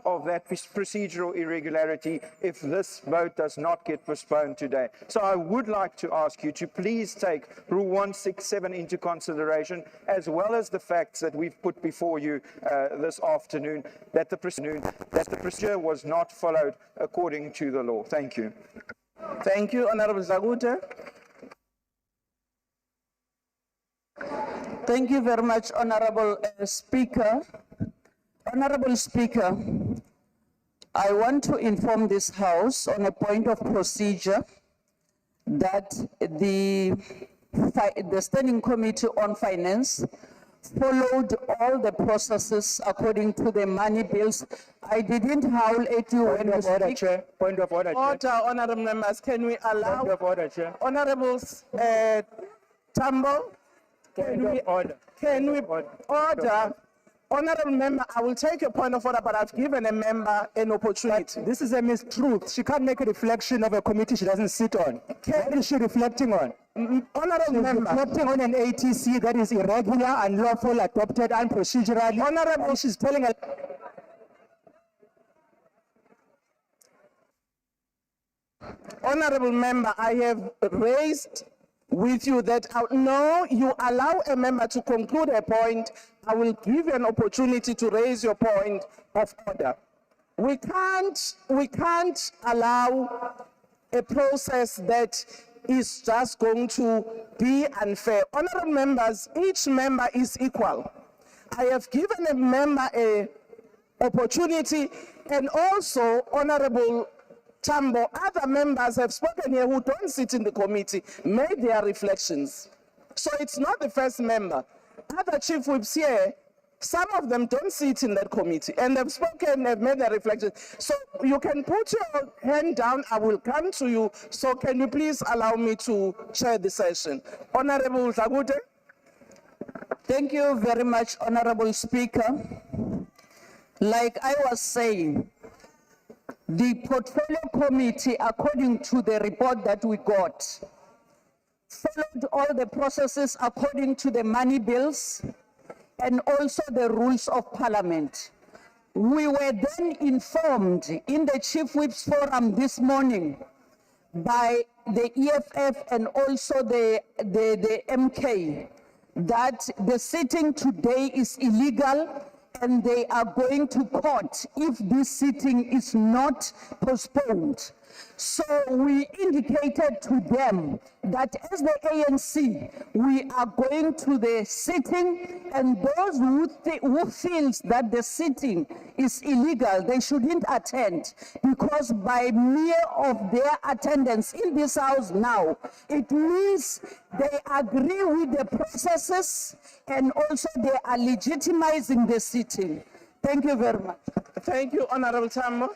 of that procedural irregularity if this vote does not get postponed today. So I would like to ask you to please take Rule 167 into consideration, as well as the facts that we've put before you this afternoon, that the procedure was not followed according to the law. Thank you. Thank you, Honorable Zagute. Thank you very much, Honorable Speaker. Honorable Speaker, I want to inform this House on a point of procedure that the Standing Committee on Finance followed all the processes according to the money bills. I didn't howl at you when you speak. Chair. Point of order, Chair. Order, honorable members. Can we allow Point of order, Chair. Honorables Tambo? Can we order? Honorable member, I will take a point of order, but I've given a member an opportunity. But this is a mistruth. She can't make a reflection of a committee she doesn't sit on. What is she reflecting on? Honorable member, reflecting on an ATC that is irregular, unlawful, adopted, unprocedurally. Honorable, she's telling us. Honorable member, I have raised with you that no, you allow a member to conclude a point. I will give you an opportunity to raise your point of order. We can't allow a process that is just going to be unfair. Honorable members, each member is equal. I have given a member an opportunity, and also Honorable Tambo, other members have spoken here who don't sit in the committee, made their reflections. So it's not the first member. Other chief whips here, some of them don't sit in that committee, and they've spoken, they've made their reflections. So you can put your hand down, I will come to you. So can you please allow me to chair the session? Honorable Zagute. Thank you very much, Honorable Speaker. Like I was saying, the Portfolio Committee, according to the report that we got, followed all the processes according to the money bills and also the rules of Parliament. We were then informed in the Chief Whip's Forum this morning by the EFF and also the MK that the sitting today is illegal, and they are going to court if this sitting is not postponed. So we indicated to them that as the ANC, we are going to the sitting, and those who feels that the sitting is illegal, they shouldn't attend, because by mere of their attendance in this house now, it means they agree with the processes and also they are legitimizing the sitting. Thank you very much. Thank you, Honorable Tambo.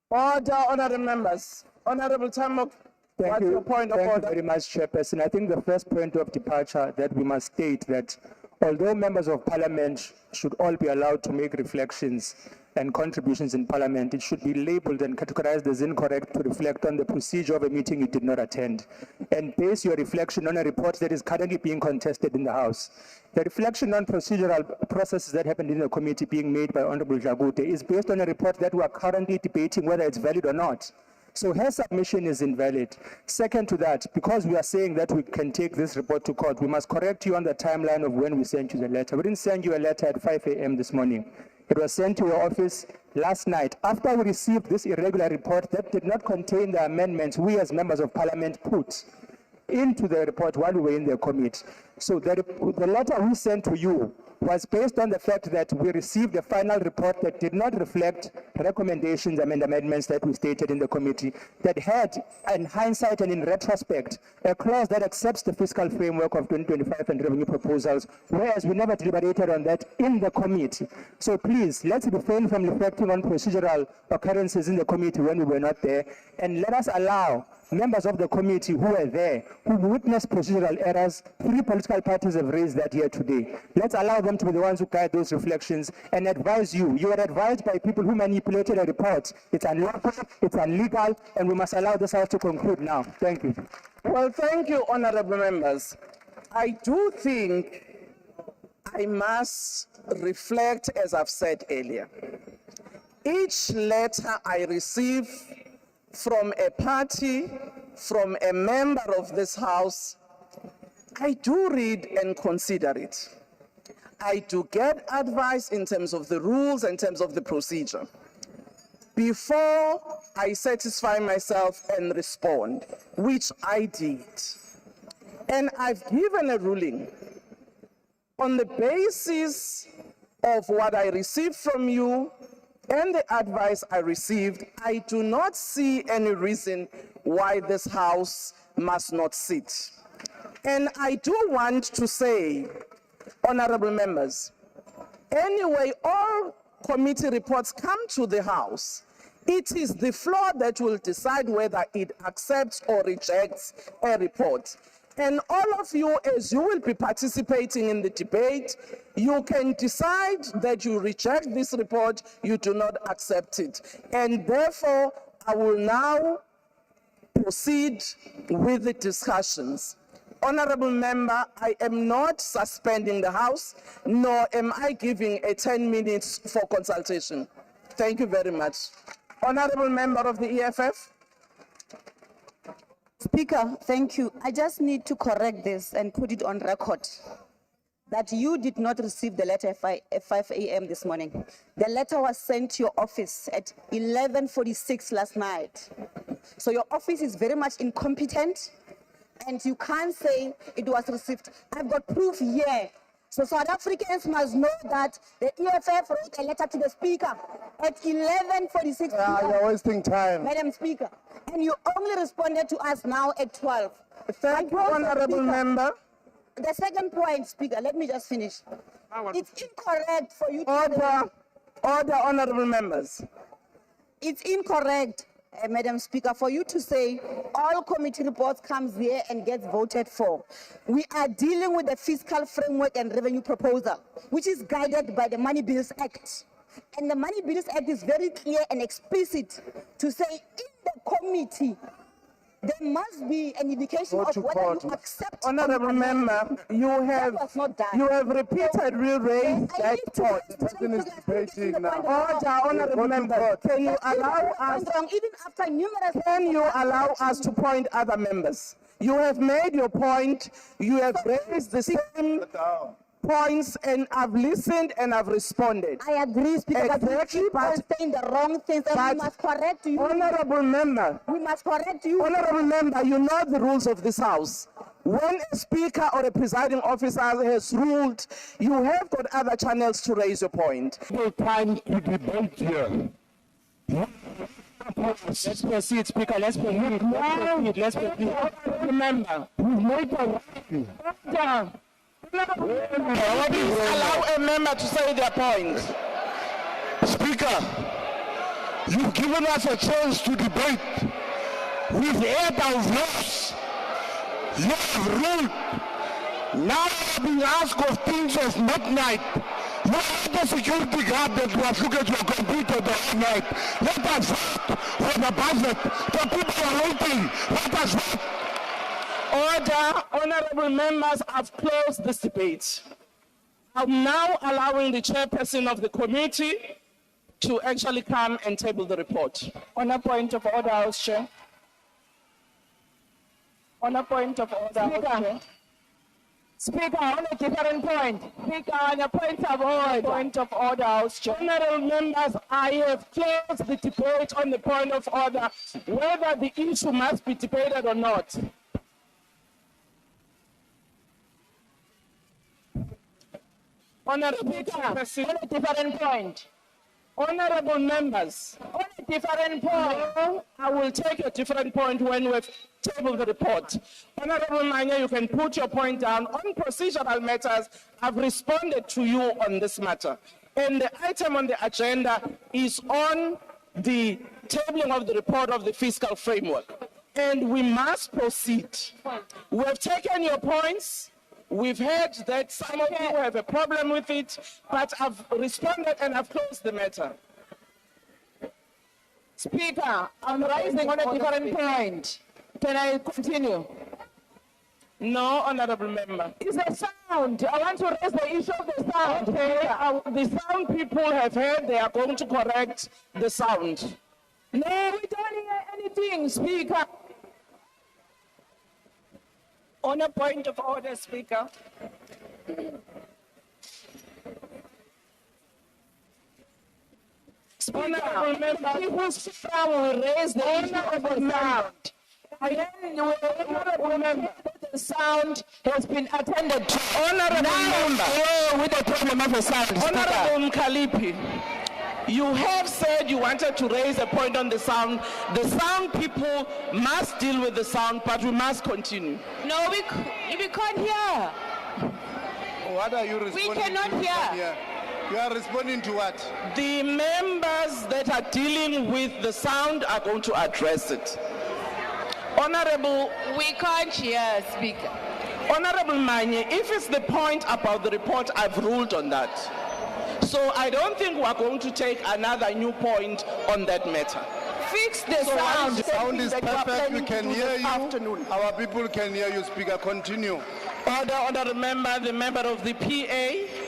Order, honorable members. Honorable Tambo, what's your point of order? Thank you very much, Chairperson. I think the first point of departure that we must state that although members of Parliament should all be allowed to make reflections and contributions in Parliament, it should be labelled and categorized as incorrect to reflect on the procedure of a meeting you did not attend, and base your reflection on a report that is currently being contested in the House. The reflection on procedural processes that happened in the committee being made by Honorable Jagute is based on a report that we are currently debating whether it's valid or not. So her submission is invalid. Second to that, because we are saying that we can take this report to court, we must correct you on the timeline of when we sent you the letter. We didn't send you a letter at 5 a.m. this morning. It was sent to your office last night after we received this irregular report that did not contain the amendments we as members of Parliament put into the report while we were in the committee. So the letter we sent to you was based on the fact that we received a final report that did not reflect recommendations and amendments that we stated in the committee, that had, in hindsight and in retrospect, a clause that accepts the fiscal framework of 2025 and revenue proposals, whereas we never deliberated on that in the committee. So please, let's refrain from reflecting on procedural occurrences in the committee when we were not there, and let us allow members of the committee who were there, who witnessed procedural errors. 3 political parties have raised that here today. Let's allow them to be the ones who guide those reflections and advise you. You were advised by people who manipulated a report. It's unlawful, it's illegal, and we must allow this House to conclude now. Thank you. Well, thank you, honorable members. I do think I must reflect, as I've said earlier. Each letter I receive from a party, from a member of this House, I do read and consider it. I do get advice in terms of the rules, in terms of the procedure, before I satisfy myself and respond, which I did. And I've given a ruling on the basis of what I received from you and the advice I received. I do not see any reason why this House must not sit. And I do want to say, honorable members, anyway, all committee reports come to the House. It is the floor that will decide whether it accepts or rejects a report. And all of you, as you will be participating in the debate, you can decide that you reject this report, you do not accept it. And therefore, I will now proceed with the discussions. Honorable member, I am not suspending the House, nor am I giving a 10 minutes for consultation. Thank you very much. Honorable member of the EFF. Speaker, thank you. I just need to correct this and put it on record that you did not receive the letter at 5 a.m. this morning. The letter was sent to your office at 11:46 last night. So your office is very much incompetent, and you can't say it was received. I've got proof here. So South Africans must know that the EFF wrote a letter to the Speaker at 11:46. You're wasting time. Madam Speaker, and you only responded to us now at 12. Thank you, honorable member. The second point, Speaker, let me just finish. It's incorrect for you to... Order, honorable members. It's incorrect, Madam Speaker, for you to say all committee reports comes here and gets voted for. We are dealing with the fiscal framework and revenue proposal, which is guided by the Money Bills Act. And the Money Bills Act is very clear and explicit to say in the committee, there must be an indication of whether you accept. Honorable member, you have repeatedly raised that point. Order, honorable member, can you allow us? Even after numerous. Can you allow us to point other members? You have made your point. You have raised the same points, and I've listened and I've responded. I agree, Speaker, exactly, but you keep on saying the wrong things, and we must correct you. Honorable member, we must correct you. Honorable member, you know the rules of this House. When a speaker or a presiding officer has ruled, you have got other channels to raise your point. No time to debate here. Let's proceed, Speaker. Let's proceed. Let's proceed. Remember, allow a member to say their point. Speaker, you've given us a chance to debate. We've aired our views. You have ruled. Now I've been asked of things of midnight. You are the security guard that was looking at your computer the whole night. Let us vote for the budget. The people are waiting. Let us vote. Order, honorable members, I've closed this debate. I'm now allowing the chairperson of the committee to actually come and table the report. On a point of order, House Chair. On a point of order, House Chair. Speaker, on a different point. Speaker, on a point of order. Point of order, House Chair. Honorable members, I have closed the debate on the point of order, whether the issue must be debated or not. Honorable Speaker, on a different point. Honorable members, on a different point. I will take a different point when we've tabled the report. Honorable Manya, you can put your point down. On procedural matters, I've responded to you on this matter. And the item on the agenda is on the tabling of the report of the fiscal framework. And we must proceed. We have taken your points. We've heard that some of you have a problem with it, but I've responded and I've closed the matter. Speaker, I'm raising on a different point. Can I continue? No, honorable member. It's the sound. I want to raise the issue of the sound. Okay, the sound people have heard. They are going to correct the sound. No, we don't hear anything, Speaker. On a point of order, Speaker. Honorable member, people's power will raise the issue of the sound. And then honorable member, the sound has been attended to. Honorable member, with the problem of the sound. Honorable Mkalipi, you have said you wanted to raise a point on the sound. The sound people must deal with the sound, but we must continue. No, we can't hear. What are you responding to? We cannot hear. You are responding to what? The members that are dealing with the sound are going to address it. Honorable, We can't hear, Speaker. Honorable Manye, if it's the point about the report, I've ruled on that. So I don't think we're going to take another new point on that matter. Fix the sound. The sound is That you are perfect. We planning can to do hear this you. afternoon. Our people can hear you, Speaker. Continue. Order, member, the member of the PA.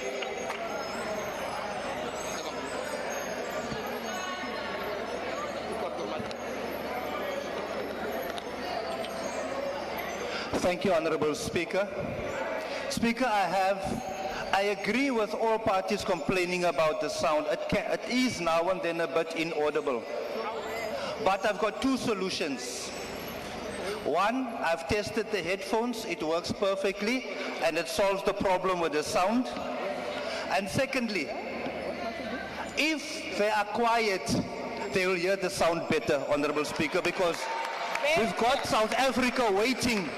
Thank you, Honorable Speaker. Speaker, I agree with all parties complaining about the sound. It is now and then a bit inaudible. But I've got two solutions. One, I've tested the headphones. It works perfectly, and it solves the problem with the sound. And secondly, if they are quiet, they will hear the sound better, Honorable Speaker, because we've got South Africa waiting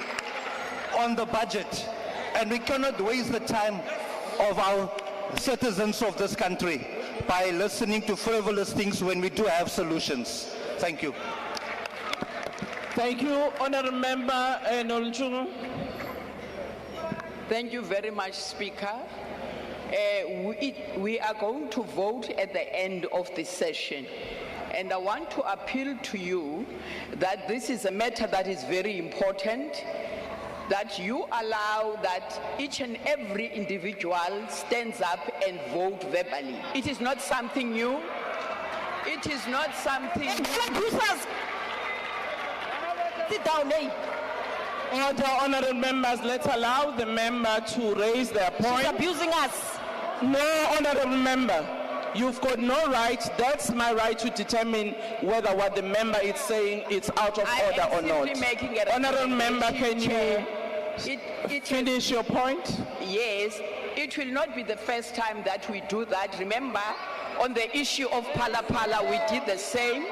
on the budget, and we cannot waste the time of our citizens of this country by listening to frivolous things when we do have solutions. Thank you. Thank you, Honorable Member Nolchungu. Thank you very much, Speaker. We are going to vote at the end of the session. And I want to appeal to you that this is a matter that is very important, that you allow that each and every individual stands up and vote verbally. It is not something new. It is not something new. Sit down, eh? Order, honorable members, let's allow the member to raise their point. She's abusing us. No, honorable member, you've got no right. That's my right to determine whether what the member is saying is out of order or not. Making a Honorable member, can Chair, you finish your point? Yes, it will not be the first time that we do that. Remember, on the issue of Phala Phala, we did the same.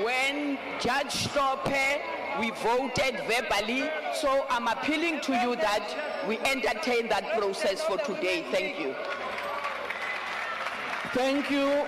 When Judge Stoppe, we voted verbally. So I'm appealing to you that we entertain that process for today. Thank you. Thank you,